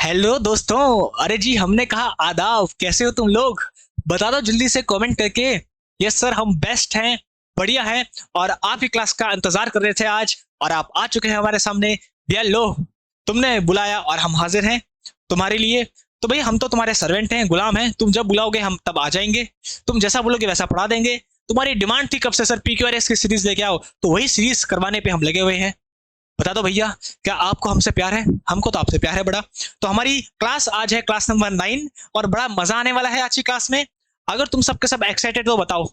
Hello दोस्तों। अरे जी, हमने कहा आदाब, कैसे हो तुम लोग? बता दो जल्दी से कमेंट करके। यस सर, हम बेस्ट हैं, बढ़िया हैं। और आप ही क्लास का इंतजार कर रहे थे आज, और आप आ चुके हैं हमारे सामने। भैया लो, तुमने बुलाया और हम हाजिर हैं तुम्हारे लिए। तो भैया हम तो तुम्हारे सर्वेंट हैं, गुलाम हैं। तुम जब बुलाओगे हम तब आ जाएंगे। तुम जैसा बोलोगे वैसा पढ़ा देंगे। तुम्हारी डिमांड थी कब से सर PQRS की सीरीज लेके आओ, तो वही सीरीज करवाने पे हम लगे हुए हैं। बता दो भैया, क्या आपको हमसे प्यार है? हमको तो आपसे प्यार है बड़ा। तो हमारी क्लास आज है क्लास नंबर 9, और बड़ा मजा आने वाला है आज की क्लास में। अगर तुम सबके सब एक्साइटेड हो बताओ,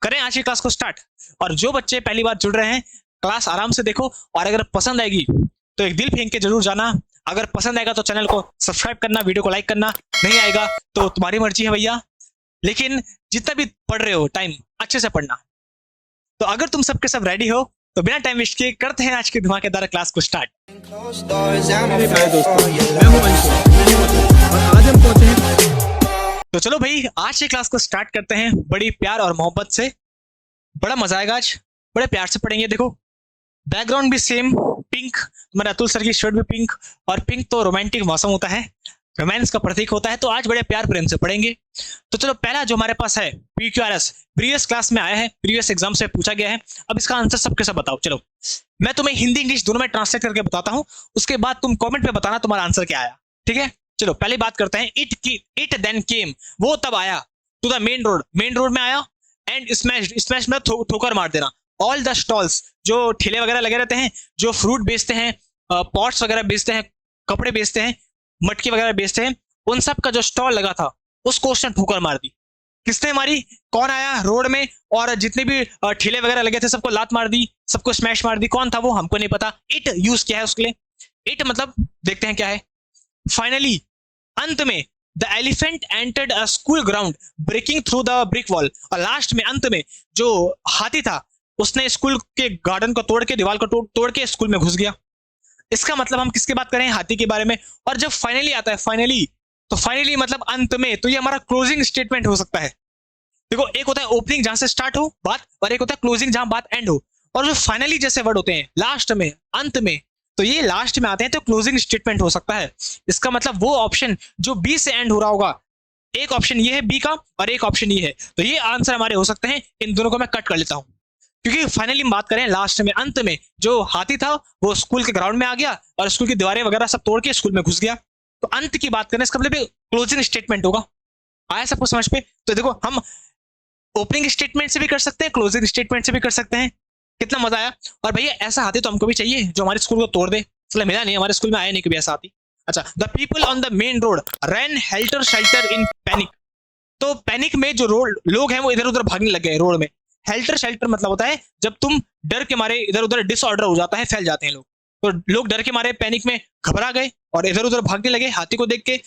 करें आज की क्लास को स्टार्ट। और जो बच्चे पहली बार जुड़ रहे हैं, क्लास आराम से देखो, और अगर पसंद आएगी तो एक दिल फेंक के जरूर जाना। अगर पसंद आएगा तो चैनल को सब्सक्राइब करना, वीडियो को लाइक करना। नहीं आएगा तो तुम्हारी मर्जी है भैया, लेकिन जितना भी पढ़ रहे हो टाइम अच्छे से पढ़ना। तो अगर तुम सबके सब रेडी हो तो बिना टाइम वेस्ट किए करते हैं आज की धमाकेदार क्लास को स्टार्ट। मेरे प्यारे दोस्तों, मैं हूं अंशु और आज हम पहुंचे हैं। तो चलो भाई, आज की क्लास को स्टार्ट करते हैं बड़ी प्यार और मोहब्बत से। बड़ा मजा आएगा आज, बड़े प्यार से पढ़ेंगे। देखो, बैकग्राउंड भी सेम पिंक, तुम्हारे अतुल सर की शर्ट भी पिंक, और पिंक तो रोमांटिक मौसम होता है, रोमांस का प्रतीक होता है। तो आज बड़े प्यार प्रेम से पढ़ेंगे। तो चलो, पहला जो हमारे पास है PQRS, प्रीवियस क्लास में आया है, प्रीवियस एग्जाम से पूछा गया है। अब इसका आंसर सबके सब बताओ। चलो, मैं तुम्हें हिंदी इंग्लिश दोनों में ट्रांसलेट करके बताता हूँ, उसके बाद तुम कमेंट में बताना तुम्हारा आंसर क्या आया। ठीक है, चलो पहले बात करते हैं। इट देन केम, वो तब आया, to the main road, main road में आया, एंड स्मैश में ठोकर मार देना। ऑल द स्टॉल्स, जो ठेले वगैरह लगे रहते हैं, जो फ्रूट बेचते हैं, पॉट्स वगैरह बेचते हैं, कपड़े बेचते हैं, मटकी वगैरह बेचते हैं, उन सब का जो स्टॉल लगा था उसको उसने ठोकर मार दी। किसने मारी? कौन आया रोड में और जितने भी ठेले वगैरह लगे थे सबको लात मार दी, सबको स्मैश मार दी। कौन था वो? हमको नहीं पता। इट यूज किया है उसके लिए। इट मतलब देखते हैं क्या है। फाइनली, अंत में, the elephant entered a school ground breaking through the brick wall. और लास्ट में, अंत में, जो हाथी था उसने स्कूल के गार्डन को तोड़ के, दीवार को तोड़ के स्कूल में घुस गया। इसका मतलब हम किसकी बात करें? हाथी के बारे में। और जब फाइनली आता है, फाइनली, तो फाइनली मतलब अंत में, तो ये हमारा क्लोजिंग स्टेटमेंट हो सकता है। देखो, एक होता है ओपनिंग जहां से स्टार्ट हो बात, और एक होता है क्लोजिंग जहां बात एंड हो। और जो फाइनली जैसे वर्ड होते हैं लास्ट में, अंत में, तो ये लास्ट में आते हैं तो क्लोजिंग स्टेटमेंट हो सकता है। इसका मतलब वो ऑप्शन जो बी से एंड हो रहा होगा, एक ऑप्शन ये है बी का और एक ऑप्शन ये है, तो ये आंसर हमारे हो सकते हैं। इन दोनों को मैं कट कर लेता हूं, क्योंकि फाइनली बात करें लास्ट में, अंत में, जो हाथी था वो स्कूल के ग्राउंड में आ गया और स्कूल की दीवारें वगैरह सब तोड़ के स्कूल में घुस गया। तो अंत की बात करें, इसका मतलब क्लोजिंग स्टेटमेंट होगा। आया सबको समझ पे? तो देखो, हम ओपनिंग स्टेटमेंट से भी कर सकते हैं, क्लोजिंग स्टेटमेंट से भी कर सकते हैं। कितना मजा आया। और भैया ऐसा हाथी तो हमको भी चाहिए जो हमारे स्कूल को तोड़ दे। इसलिए मिला नहीं, हमारे स्कूल में आया नहीं कभी ऐसा हाथी। अच्छा, the people on the main road ran helter skelter in panic. तो पैनिक में जो रोड लोग हैं वो इधर उधर भागने लग गए रोड में। हेल्टर शेल्टर मतलब होता है जब तुम डर के मारे इधर उधर, डिसऑर्डर हो जाता है, फैल जाते हैं लोग। तो लोग डर के मारे पैनिक में घबरा गए और इधर उधर भागने लगे हाथी को देख के।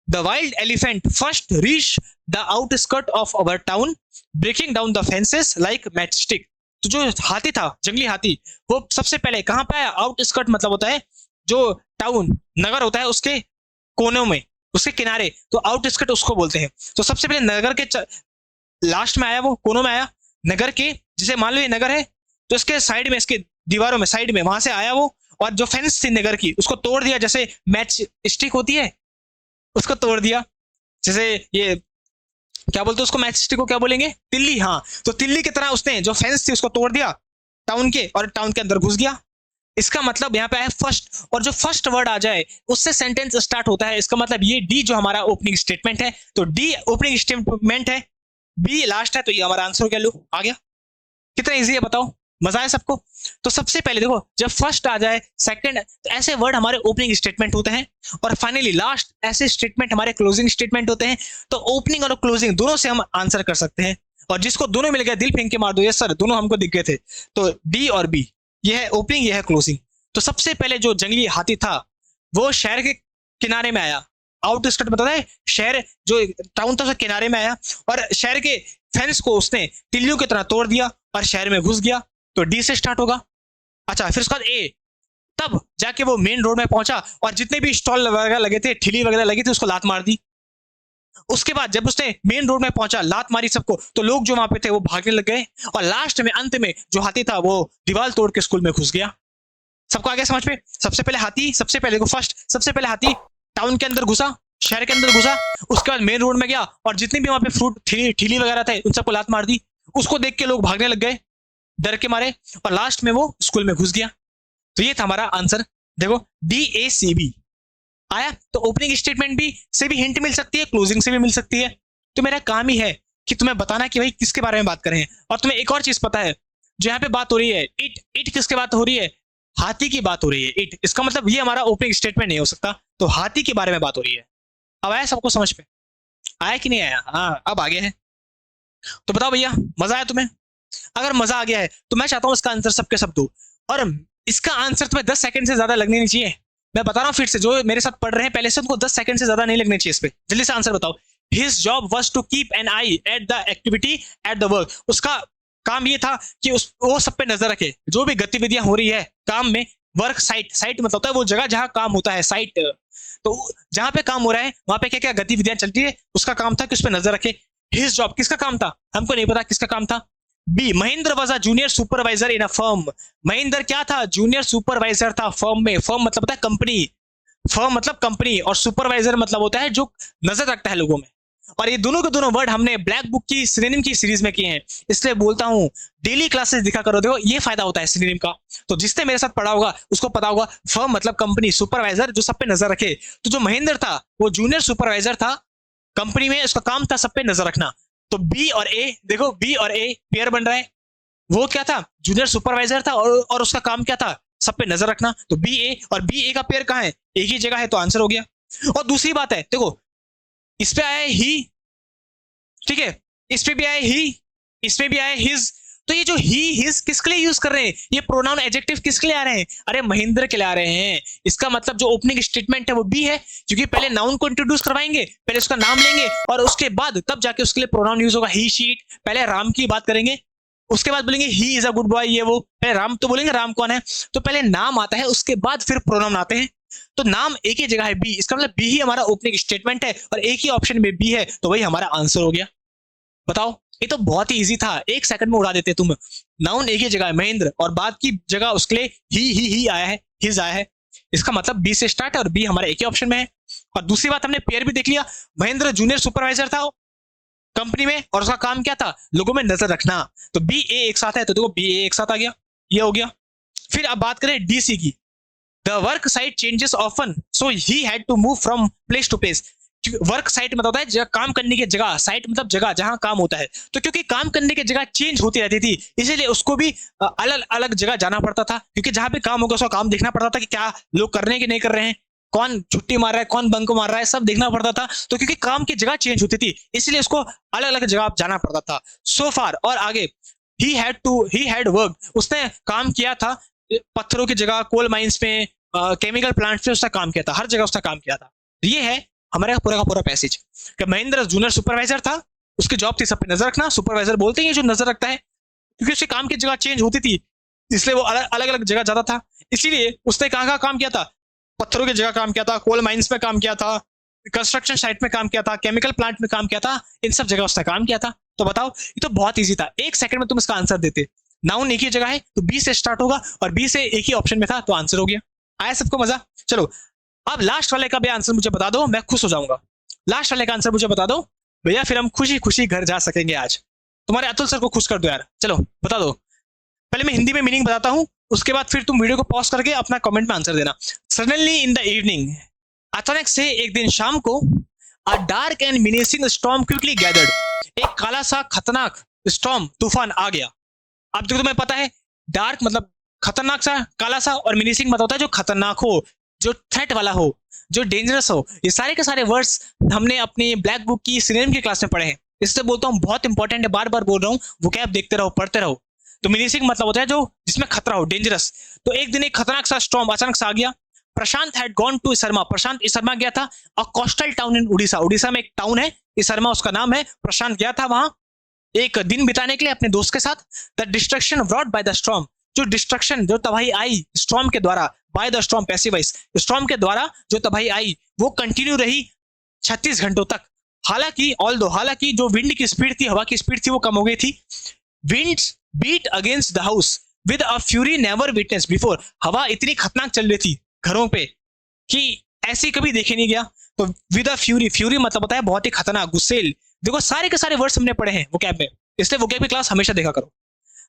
The wild elephant first reach the outskirt of our town breaking down the fences like matchstick. तो जो हाथी था, जंगली हाथी, वो सबसे पहले कहां पे आया? आउटस्कर्ट मतलब होता है जो टाउन, नगर होता है उसके कोनों में, उसके किनारे, तो आउटस्कर्ट उसको बोलते हैं। तो सबसे पहले नगर के लास्ट में आया, वो कोनों में आया नगर के। जैसे मान लो ये नगर है, तो इसके साइड में, इसके दीवारों में साइड में, वहां से आया वो, और जो फेंस थी नगर की उसको तोड़ दिया। जैसे मैच स्टिक होती है उसको तोड़ दिया। जैसे ये क्या बोलते हैं उसको, मैच स्टिक को क्या बोलेंगे? तिल्ली। हाँ, तो तिल्ली की तरह उसने जो फेंस थी उसको तोड़ दिया टाउन के, और टाउन के अंदर घुस गया। इसका मतलब यहाँ पे है फर्स्ट, और जो फर्स्ट वर्ड आ जाए उससे सेंटेंस स्टार्ट होता है। इसका मतलब ये डी जो हमारा ओपनिंग स्टेटमेंट है, तो डी ओपनिंग स्टेटमेंट है, बी लास्ट है, तो ये हमारा आंसर क्या? लो आ गया। कितना इजी है बताओ? मजा आया सबको? तो सबसे पहले देखो, जब फर्स्ट आ जाए, सेकंड, तो ऐसे वर्ड हमारे ओपनिंग स्टेटमेंट होते हैं, और फाइनली लास्ट ऐसे स्टेटमेंट हमारे क्लोजिंग स्टेटमेंट होते हैं। तो ओपनिंग और क्लोजिंग दोनों से हम आंसर कर सकते हैं, और जिसको दोनों मिल गया दिल फेंक के मार दो। यस सर, दोनों हमको दिख गए थे। तो डी और बी, ये है ओपनिंग, ये है क्लोजिंग। तो सबसे पहले जो जंगली हाथी था वो शहर के किनारे में आया। आउटस्कर्ट मतलब है शहर, जो टाउन था उसके किनारे में आया, और शहर के फेंस को उसने तिल्लियों की तरह तोड़ दिया और शहर में घुस गया। तो डी से स्टार्ट होगा। अच्छा, फिर उसके बाद ए, तब जाके वो मेन रोड में पहुंचा और जितने भी स्टॉल वगैरह लगे थे, ठेली वगैरह लगी थी, उसको लात मार दी। उसके बाद जब उसने मेन रोड में पहुंचा, लात मारी सबको, तो लोग जो वहां पे थे वो भागने लग गए, और लास्ट में, अंत में, जो हाथी था वो दीवार तोड़ के स्कूल में घुस गया। सबको आगे समझ में? सबसे पहले हाथी, सबसे पहले को फर्स्ट, सबसे पहले हाथी टाउन के अंदर घुसा, शहर के अंदर घुसा, उसके बाद मेन रोड में गया और जितने भी वहां पे फ्रूट ठेली वगैरह थे उन सबको लात मार दी। उसको देख के लोग भागने लग गए डर के मारे और लास्ट में वो स्कूल में घुस गया। तो ये था हमारा आंसर। देखो DACB आया। तो ओपनिंग स्टेटमेंट भी से भी हिंट मिल सकती है, क्लोजिंग से भी मिल सकती है। तो मेरा काम ही है कि तुम्हें बताना कि भाई किसके बारे में बात कर रहे हैं। और तुम्हें एक और चीज पता है, जो यहाँ पे बात हो रही है इट किसके बात हो रही है? हाथी की बात हो रही है। इट, इसका मतलब ये हमारा ओपनिंग स्टेटमेंट नहीं हो सकता, तो हाथी के बारे में बात हो रही है। अब आया सबको समझ पे? आया कि नहीं आया? हाँ अब आ गया है। तो बताओ भैया, मजा आया तुम्हें? अगर मजा आ गया है तो मैं चाहता हूँ इसका आंसर सबके सब दो, और इसका आंसर तुम्हें 10 सेकंड से ज्यादा लगने नहीं चाहिए। मैं बता रहा हूँ फिर से, जो मेरे साथ पढ़ रहे हैं पहले से, उनको 10 सेकंड से ज्यादा नहीं लगने चाहिए इस पे। जल्दी से आंसर बताओ। His job was to keep an eye at the activity at the work. उसका काम ये था कि वो सब पे नजर रखे, जो भी गतिविधियां हो रही है काम में। वर्क साइट, साइट मतलब होता है वो जगह जहां काम होता है, साइट। तो जहां पे काम हो रहा है वहां पे क्या क्या गतिविधियां चल रही है, उसका काम था कि उस पर नजर रखे। हिज जॉब किसका काम था? हमको नहीं पता किसका काम था। B, Mahendra was a junior supervisor in a firm. Mahendra क्या था? जूनियर सुपरवाइजर था फर्म में। फर्म मतलब होता है कंपनी, फर्म मतलब कंपनी, और सुपरवाइजर मतलब होता है जो नजर रखता है लोगों में। और ये दोनों के दोनों वर्ड हमने ब्लैक बुक की सिनोनिम की सीरीज में किए हैं, इसलिए बोलता हूँ डेली क्लासेस दिखा करो। देखो ये फायदा होता है सिनोनिम का। तो जिसने मेरे साथ पढ़ा होगा उसको पता होगा, फर्म मतलब कंपनी, सुपरवाइजर जो सब पे नजर रखे। तो जो महेंद्र था वो जूनियर सुपरवाइजर था कंपनी में, उसका काम था सब पे नजर रखना। तो बी और ए, देखो बी और ए पेयर बन रहा है। वो क्या था? जूनियर सुपरवाइजर था और उसका काम क्या था? सब पे नजर रखना। तो बी ए, और बी ए का पेयर कहाँ है? एक ही जगह है, तो आंसर हो गया। और दूसरी बात है, देखो इस पे आया है ही, ठीक है, इस पे भी आया ही, इस पे भी आया हिज। तो ये जो ही हिज किसके लिए यूज कर रहे हैं? ये प्रोनाउन एडजेक्टिव किसके लिए आ रहे हैं? अरे महेंद्र के लिए आ रहे हैं। इसका मतलब जो ओपनिंग स्टेटमेंट है वो बी है, क्योंकि पहले नाउन को इंट्रोड्यूस करवाएंगे, पहले उसका नाम लेंगे और उसके बाद तब जाके उसके लिए प्रोनाउन यूज होगा ही शी इट। पहले राम की बात करेंगे, उसके बाद बोलेंगे he is a good boy, ये वो। पहले राम तो बोलेंगे राम कौन है, तो पहले नाम आता है, उसके बाद फिर प्रोनाउन आते हैं। तो नाम एक ही जगह है बी, इसका मतलब बी ही हमारा ओपनिंग स्टेटमेंट है और एक ही ऑप्शन में बी है, तो वही हमारा आंसर हो गया। बताओ, ये तो बहुत ही इजी था, एक सेकंड में उड़ा देते तुम। नाउन एक ही जगह है महेंद्र, और बाद की जगह उसके लिए ही आया है, हिज आया है। इसका मतलब बी से स्टार्ट है और बी हमारे एक ही ऑप्शन में है। और दूसरी बात, हमने पेयर भी देख लिया। महेंद्र जूनियर सुपरवाइजर था कंपनी में और उसका काम क्या था? लोगों में नजर रखना। तो बी ए एक साथ है, तो देखो बी ए एक साथ आ गया, ये हो गया। फिर अब बात करें डीसी की। The work site changes often, so he had to move from place to place. Work site मतलब होता है जगह, काम करने की जगह, साइट मतलब जगह जहां काम होता है। तो क्योंकि काम करने की जगह चेंज होती रहती थी, इसीलिए उसको भी अलग अलग जगह जाना पड़ता था, क्योंकि जहां पे काम होगा उसका काम देखना पड़ता था कि क्या लोग कर रहे हैं कि नहीं कर रहे हैं, कौन छुट्टी मार रहा है, कौन बंक मार रहा है, सब देखना पड़ता था। तो क्योंकि काम की जगह चेंज होती थी, इसलिए उसको अलग अलग जगह जाना पड़ता था। सो फार, और आगे, ही हैड वर्क, उसने काम किया था पत्थरों की जगह, कोल माइंस में, केमिकल प्लांट्स में उसका काम किया था, हर जगह उसका काम किया था। ये है हमारे पूरा का पूरा पैसेज कि महेंद्र जूनियर सुपरवाइजर था, उसकी जॉब थी सब पे नजर रखना। सुपरवाइजर बोलते हैं जो नजर रखता है, क्योंकि उसके काम की जगह चेंज होती थी, इसलिए वो अलग अलग जगह जाता था। इसीलिए उसने कहाँ काम किया था? पत्थरों की जगह काम किया था, कोल माइंस में काम किया था, कंस्ट्रक्शन साइट में काम किया था, केमिकल प्लांट में काम किया था, इन सब जगह उसने काम किया था। तो बताओ, ये तो बहुत ईजी था, एक सेकंड में तुम इसका आंसर देते। नाउन एक ही जगह है तो बी से स्टार्ट होगा और बी से एक ही ऑप्शन में था, तो आंसर हो गया। आया सबको मजा? चलो अब लास्ट वाले का भी आंसर मुझे बता दो, मैं खुश हो जाऊंगा। लास्ट वाले का आंसर मुझे बता दो भैया, फिर हम खुशी खुशी घर जा सकेंगे आज। तुम्हारे अतुल सर को खुश कर दो यार, चलो बता दो। पहले मैं हिंदी में मीनिंग बताता हूँ, उसके बाद फिर तुम वीडियो को पॉज करके अपना कमेंट में आंसर देना। सडनली इन द इवनिंग, अचानक से एक दिन शाम को, a dark and menacing storm quickly gathered, एक काला सा खतरनाक स्टॉर्म, तूफान आ गया। अब तो तुम्हें पता है, डार्क मतलब खतरनाक सा, काला सा, और मिनेसिंग मतलब होता है जो खतरनाक हो, जो थ्रेट वाला हो, जो डेंजरस हो। ये सारे के सारे वर्ड्स हमने अपनी ब्लैक बुक की सिनोनिम की क्लास में पढ़े हैं, इससे बोलता हूँ बहुत इंपॉर्टेंट है, बार बार बोल रहा हूँ, वोकैब देखते रहो, पढ़ते रहो। तो मिनेसिंग मतलब होता है जो जिसमें खतरा हो, डेंजरस। तो एक दिन एक खतरनाक सा स्टॉर्म अचानक से आ गया। प्रशांत हैड गॉन टू इसरमा, प्रशांत इसरमा गया था, a coastal town in Orissa, Orissa में एक टाउन है इसरमा, उसका नाम है। प्रशांत गया था वहां एक दिन बिताने के लिए अपने दोस्त के साथ। The destruction brought by the storm, जो डिस्ट्रक्शन, जो तबाही आई स्टॉर्म के द्वारा, by the storm passive voice, storm के द्वारा जो तबाही आई वो कंटिन्यू रही 36 घंटों तक। हालांकि जो विंड की स्पीड थी, हवा की स्पीड थी, वो कम हो गई थी। Winds beat against the house with a fury never witness before, हवा इतनी खतरनाक चल रही थी घरों पे कि ऐसी कभी देखे नहीं गया। तो विद अ फ्यूरी, फ्यूरी मतलब होता है बहुत ही खतरनाक, गुस्सेल। देखो सारे के सारे वर्ड्स हमने पढ़े हैं वोकैब में, इसलिए वोकैब की क्लास हमेशा देखा करो।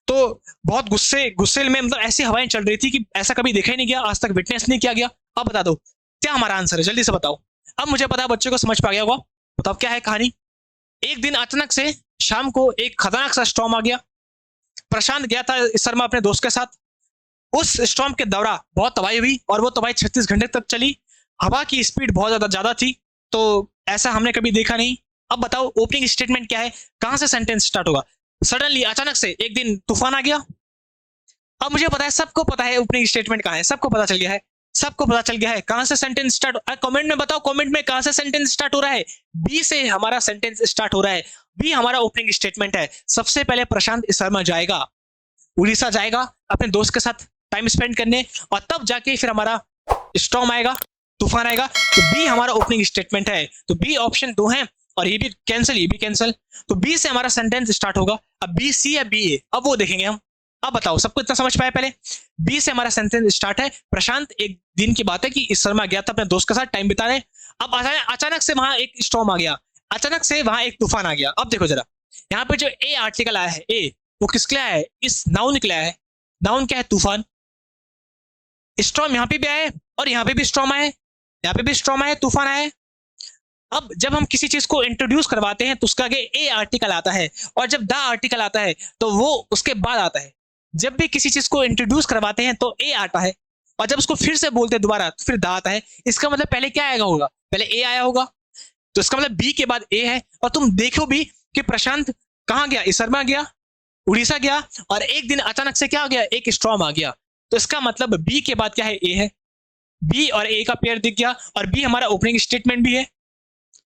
तो बहुत गुस्सेल में मतलब ऐसी हवाएं चल रही थी कि ऐसा कभी देखा ही नहीं गया, आज तक विटनेस नहीं किया गया। अब बता दो क्या हमारा आंसर है, जल्दी से बताओ। अब मुझे पता है बच्चों को समझ पा गया होगा। बताओ क्या है कहानी। एक दिन अचानक से शाम को एक खतरनाक सा स्टॉर्म आ गया। प्रशांत गया था इस शर्मा अपने दोस्त के साथ। उस स्टॉर्म के दौरान बहुत तबाही हुई और वो तबाही 36 घंटे तक चली। हवा की स्पीड बहुत ज्यादा थी, तो ऐसा हमने कभी देखा नहीं। अब बताओ ओपनिंग स्टेटमेंट क्या है, कहां से सेंटेंस स्टार्ट होगा। सडनली अचानक से एक दिन तूफान आ गया। अब मुझे पता है, सबको पता है ओपनिंग स्टेटमेंट कहां है, सबको पता चल गया है, सबको पता चल गया है कहां से सेंटेंस स्टार्ट। कमेंट में बताओ, कमेंट में कहां से सेंटेंस स्टार्ट हो रहा है। बी से हमारा सेंटेंस स्टार्ट हो रहा है। बी हमारा ओपनिंग स्टेटमेंट है। सबसे पहले प्रशांत शर्मा जाएगा, उड़ीसा जाएगा अपने दोस्त के साथ टाइम स्पेंड करने, और तब जाके फिर हमारा स्टॉर्म आएगा, तूफान आएगा। तो बी हमारा ओपनिंग स्टेटमेंट है। तो बी ऑप्शन 2 है, और ये भी कैंसिल, ये भी कैंसिल। तो बी से हमारा सेंटेंस स्टार्ट होगा। अब बी सी या बी ए, अब वो देखेंगे हम। अब बताओ सबको इतना समझ पाए पहले। बी से हमारा सेंटेंस स्टार्ट है। प्रशांत एक दिन की बात है कि इस शर्मा गया था अपने दोस्त के साथ टाइम बिताने। अब अचानक से वहां एक स्टॉर्म आ गया, अचानक से वहां एक तूफान आ गया। अब देखो जरा, यहाँ पे जो ए आर्टिकल आया है, ए, वो किसके लिए आया है, इस नाउन के लिए आया है। नाउन क्या है, तूफान। स्टॉर्म यहाँ पे भी आया है और यहाँ पे भी स्टॉर्म आया है, यहाँ पे भी स्टॉर्म आया है, तूफान आया है। अब जब हम किसी चीज को इंट्रोड्यूस करवाते हैं तो उसका आगे ए आर्टिकल आता है, और जब द आर्टिकल आता है तो वो उसके बाद आता है। जब भी किसी चीज को इंट्रोड्यूस करवाते हैं तो ए आता है, और जब उसको फिर से बोलते हैं दोबारा तो फिर द आता है। इसका मतलब पहले क्या आएगा होगा, पहले ए आया होगा। तो इसका मतलब बी के बाद ए है। और तुम देखो भी कि प्रशांत कहाँ गया, शर्मा गया, उड़ीसा गया, और एक दिन अचानक से क्या हो गया, एक स्टॉर्म आ गया। तो इसका मतलब बी के बाद क्या है, ए है। बी और ए का पेयर दिख गया, और बी हमारा ओपनिंग स्टेटमेंट भी है।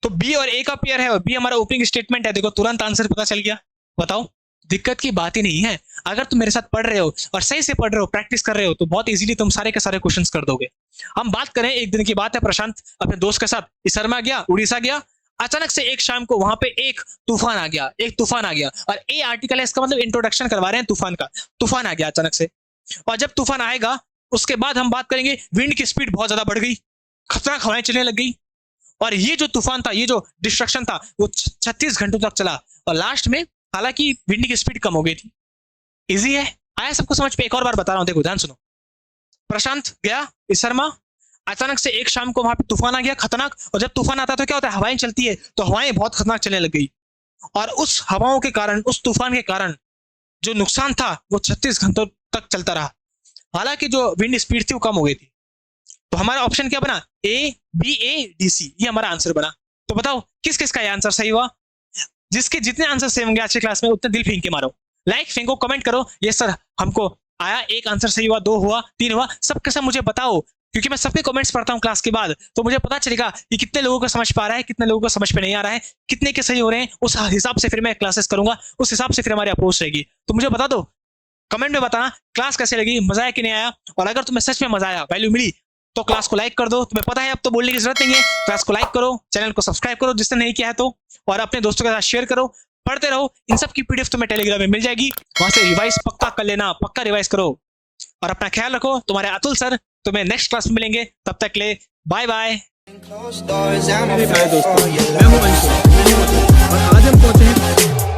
तो बी और ए का पेयर है और बी हमारा ओपनिंग स्टेटमेंट है। देखो तुरंत आंसर पता चल गया। बताओ, दिक्कत की बात ही नहीं है। अगर तुम मेरे साथ पढ़ रहे हो और सही से पढ़ रहे हो, प्रैक्टिस कर रहे हो, तो बहुत इजीली तुम सारे के सारे क्वेश्चंस कर दोगे। हम बात करें, एक दिन की बात है, प्रशांत अपने दोस्त के साथ शर्मा गया, उड़ीसा गया। अचानक से एक शाम को वहां पे एक तूफान आ गया, एक तूफान आ गया, और ए आर्टिकल है, इसका मतलब इंट्रोडक्शन करवा रहे हैं तूफान का। तूफान आ गया अचानक से, और जब तूफान आएगा उसके बाद हम बात करेंगे विंड की स्पीड बहुत ज्यादा बढ़ गई, खतरनाक हवाएं चलने लग गई, और ये जो तूफान था, ये जो डिस्ट्रक्शन था, वो 36 घंटों तक चला, और लास्ट में हालांकि विंड की स्पीड कम हो गई थी। इजी है, आया सबको समझ पे। एक और बार बता रहा हूं, देखो ध्यान सुनो। प्रशांत गया शर्मा, अचानक से एक शाम को वहां पे तूफान आ गया, खतरनाक। और जब तूफान आता है तो क्या होता है, हवाएं चलती है, तो हवाएं बहुत खतरनाक चलने लग गई, और उस हवाओं के कारण, उस तूफान के कारण जो नुकसान था वो 36 घंटों तक चलता रहा। हालांकि जो विंड स्पीड थी वो कम हो गई थी। तो हमारा ऑप्शन क्या बना, A B A D C, ये हमारा आंसर बना। तो बताओ किस किस का ये आंसर सही हुआ। जिसके जितने आंसर सही होंगे आज की क्लास में, उतने दिल फेंक के मारो, लाइक फेंको, कमेंट करो, ये सर हमको आया, एक आंसर सही हुआ, 2 हुआ, 3 हुआ, सबके सब मुझे बताओ, क्योंकि मैं सबके कमेंट्स पढ़ता हूँ क्लास के बाद, तो मुझे पता चलेगा कि कितने लोगों को समझ पा रहा है, कितने लोगों को समझ पे नहीं आ रहा है, कितने के सही हो रहे हैं। उस हिसाब से फिर मैं क्लासेस करूंगा, उस हिसाब से फिर हमारी अप्रोच रहेगी। तो मुझे बता दो, कमेंट में बताना क्लास कैसे लगी, मजा आया कि नहीं आया, और अगर तुम्हें सच में मजा आया, वैल्यू मिली, तो क्लास को लाइक कर दो। तुम्हें पता है अब तो बोलने की जरूरत नहीं है, क्लास को लाइक करो, चैनल को सब्सक्राइब करो जिसने नहीं किया है तो, और अपने दोस्तों के साथ शेयर करो, पढ़ते रहो। इन सब की पीडीएफ तुम्हें टेलीग्राम में मिल जाएगी, वहां से रिवाइज पक्का कर लेना, पक्का रिवाइज करो, और अपना ख्याल रखो। तुम्हारे अतुल सर तुम्हें नेक्स्ट क्लास में मिलेंगे, तब तक ले बाय बाय। मेरे प्यारे दोस्तों, मैं हूं अंशु, और आज हम पहुंचे हैं